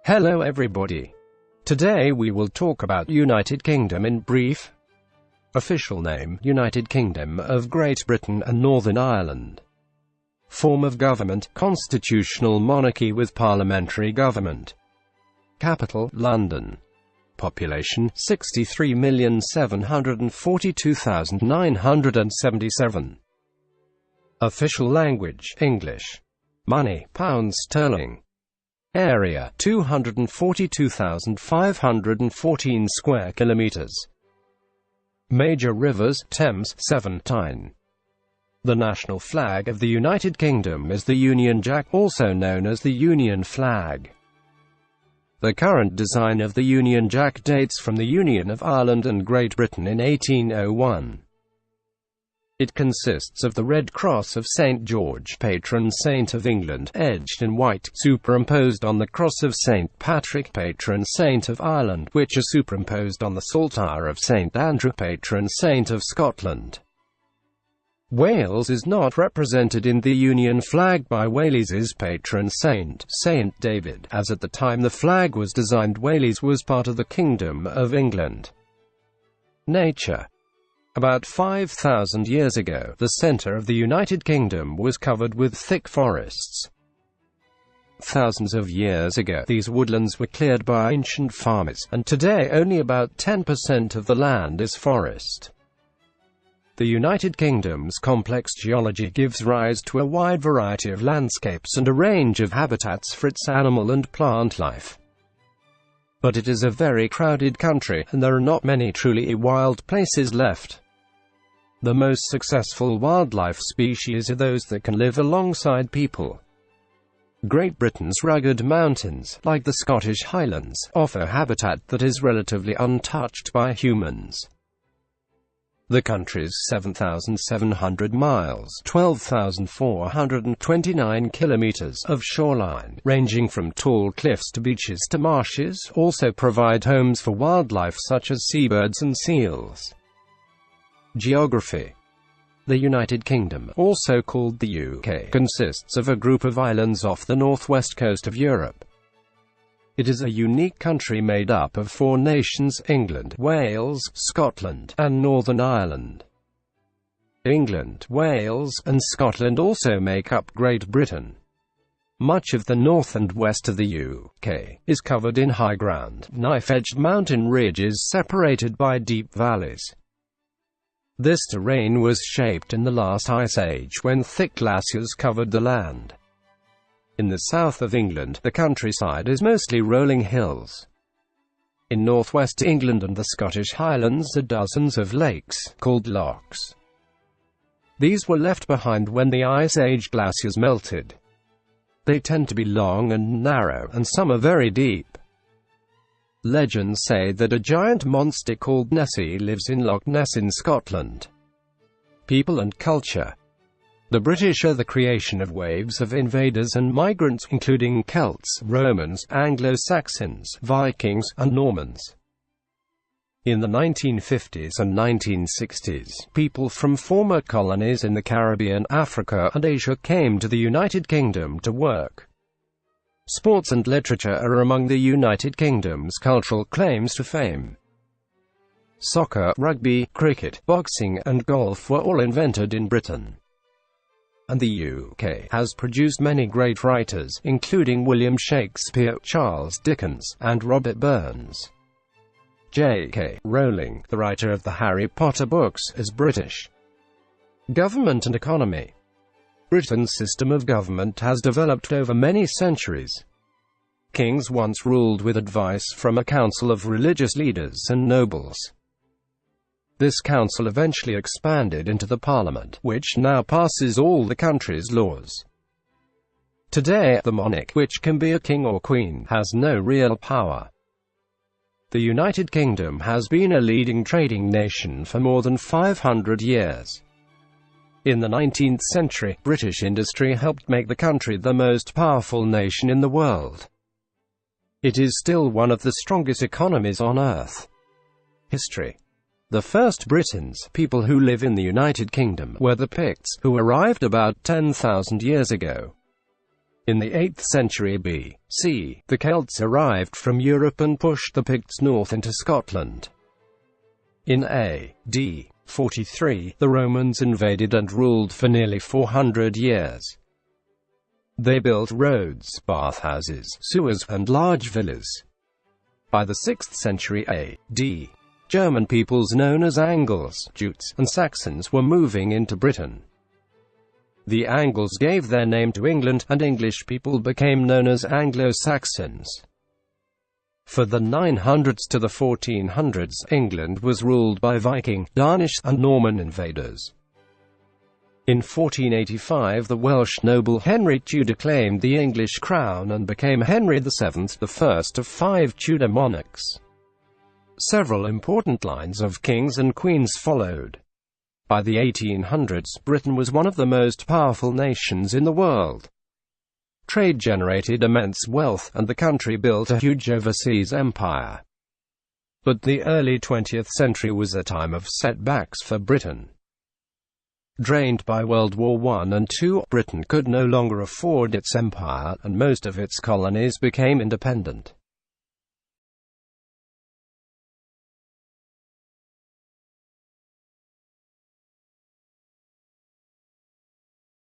Hello everybody. Today we will talk about United Kingdom in brief. Official name: United Kingdom of Great Britain and Northern Ireland. Form of government: constitutional monarchy with parliamentary government. Capital: London. Population: 63,742,977. Official language: English. Money: pounds sterling. Area: 242,514 square kilometers. Major rivers: Thames, Severn, Tyne. The national flag of the United Kingdom is the Union Jack, also known as the Union flag. The current design of the Union Jack dates from the Union of Ireland and Great Britain in 1801. It consists of the Red Cross of St. George, patron saint of England, edged in white, superimposed on the Cross of St. Patrick, patron saint of Ireland, which is superimposed on the Saltire of St. Andrew, patron saint of Scotland. Wales is not represented in the Union flag by Wales's patron saint, Saint David, as at the time the flag was designed Wales was part of the Kingdom of England. Nature. About 5,000 years ago, the centre of the United Kingdom was covered with thick forests. Thousands of years ago, these woodlands were cleared by ancient farmers, and today only about 10% of the land is forest. The United Kingdom's complex geology gives rise to a wide variety of landscapes and a range of habitats for its animal and plant life. But it is a very crowded country, and there are not many truly wild places left. The most successful wildlife species are those that can live alongside people. Great Britain's rugged mountains, like the Scottish Highlands, offer habitat that is relatively untouched by humans. The country's 7,700 miles (12,429 kilometers) of shoreline, ranging from tall cliffs to beaches to marshes, also provide homes for wildlife such as seabirds and seals. Geography. The United Kingdom, also called the UK, consists of a group of islands off the northwest coast of Europe. It is a unique country made up of four nations: England, Wales, Scotland, and Northern Ireland. England, Wales, and Scotland also make up Great Britain. Much of the north and west of the UK is covered in high ground, knife-edged mountain ridges separated by deep valleys. This terrain was shaped in the last ice age when thick glaciers covered the land. In the south of England, the countryside is mostly rolling hills. In northwest England and the Scottish Highlands are dozens of lakes, called lochs. These were left behind when the Ice Age glaciers melted. They tend to be long and narrow, and some are very deep. Legends say that a giant monster called Nessie lives in Loch Ness in Scotland. People and culture. The British are the creation of waves of invaders and migrants, including Celts, Romans, Anglo-Saxons, Vikings, and Normans. In the 1950s and 1960s, people from former colonies in the Caribbean, Africa, and Asia came to the United Kingdom to work. Sports and literature are among the United Kingdom's cultural claims to fame. Soccer, rugby, cricket, boxing, and golf were all invented in Britain. And the UK has produced many great writers, including William Shakespeare, Charles Dickens, and Robert Burns. J.K. Rowling, the writer of the Harry Potter books, is British. Government and economy. Britain's system of government has developed over many centuries. Kings once ruled with advice from a council of religious leaders and nobles. This council eventually expanded into the Parliament, which now passes all the country's laws. Today, the monarch, which can be a king or queen, has no real power. The United Kingdom has been a leading trading nation for more than 500 years. In the 19th century, British industry helped make the country the most powerful nation in the world. It is still one of the strongest economies on earth. History. The first Britons, people who live in the United Kingdom, were the Picts, who arrived about 10,000 years ago. In the 8th century BC, the Celts arrived from Europe and pushed the Picts north into Scotland. In AD 43, the Romans invaded and ruled for nearly 400 years. They built roads, bathhouses, sewers, and large villas. By the 6th century AD, German peoples known as Angles, Jutes, and Saxons were moving into Britain. The Angles gave their name to England, and English people became known as Anglo-Saxons. For the 900s to the 1400s, England was ruled by Viking, Danish, and Norman invaders. In 1485, the Welsh noble Henry Tudor claimed the English crown and became Henry VII, the first of 5 Tudor monarchs. Several important lines of kings and queens followed. By the 1800s, Britain was one of the most powerful nations in the world. Trade generated immense wealth, and the country built a huge overseas empire. But the early 20th century was a time of setbacks for Britain. Drained by World War I and II, Britain could no longer afford its empire, and most of its colonies became independent.